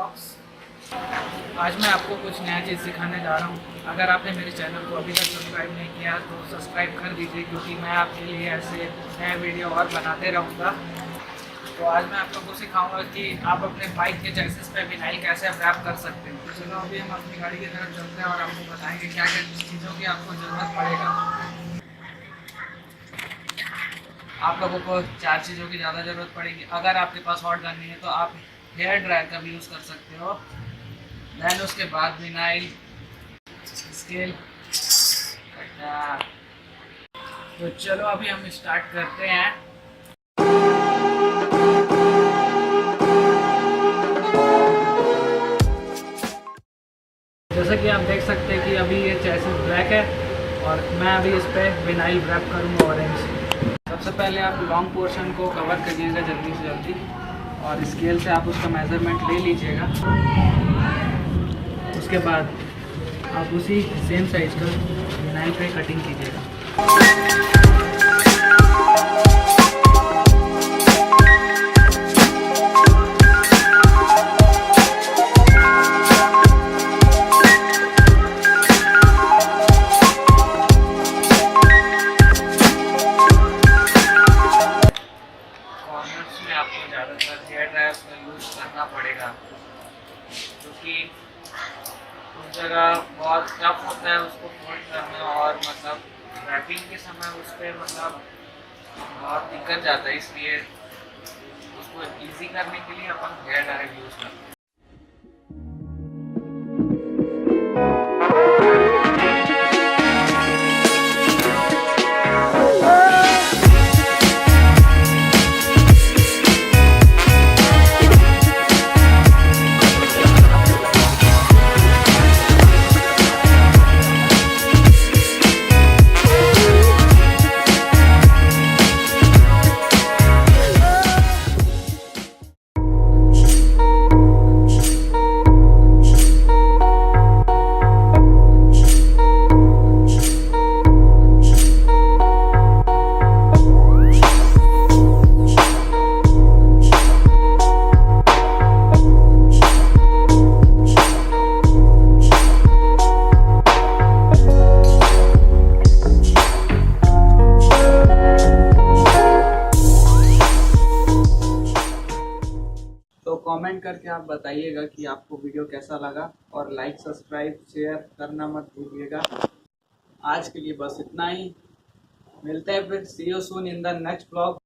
Blogs. आज मैं आपको कुछ नया चीज़ सिखाने जा रहा हूँ। अगर आपने मेरे चैनल को अभी तक सब्सक्राइब नहीं किया तो सब्सक्राइब कर दीजिए, क्योंकि मैं आपके लिए ऐसे नए वीडियो और बनाते रहूँगा। तो आज मैं आप लोगों को सिखाऊंगा कि आप अपने बाइक के चेसिस पे विनाइल कैसे रैप कर सकते हैं। तो चलो अभी हम अपनी गाड़ी की तरफ चलते हैं और आपको बताएंगे क्या क्या चीज़ों की आपको ज़रूरत पड़ेगा। आप लोगों को 4 चीज़ों की ज़्यादा ज़रूरत पड़ेगी। अगर आपके पास हॉट गन नहीं है तो आप हेयर ड्रायर का भी यूज़ कर सकते हो। दैन उसके बाद विनाइल, स्केल, तो चलो अभी हम स्टार्ट करते हैं। जैसा कि आप देख सकते हैं कि अभी ये चेसिस ब्लैक है और मैं अभी इस पर विनाइल रैप करूँगा ऑरेंज। सबसे पहले आप लॉन्ग पोर्शन को कवर करिएगा जल्दी से जल्दी और स्केल से आप उसका मेज़रमेंट ले लीजिएगा। उसके बाद आप उसी सेम साइज का विनाइल पे कटिंग कीजिएगा। आपको ज़्यादातर हेयर ड्रायर का यूज़ करना पड़ेगा, क्योंकि उस जगह बहुत टफ होता है उसको फोल्ड करना और मतलब रैपिंग के समय उस पर मतलब बहुत दिक्कत जाता है। इसलिए उसको इजी करने के लिए अपन हेयर ड्रायर यूज़ करते हैं। तो कमेंट करके आप बताइएगा कि आपको वीडियो कैसा लगा और लाइक, सब्सक्राइब, शेयर करना मत भूलिएगा। आज के लिए बस इतना ही। मिलते हैं फिर। See you soon in the next blog.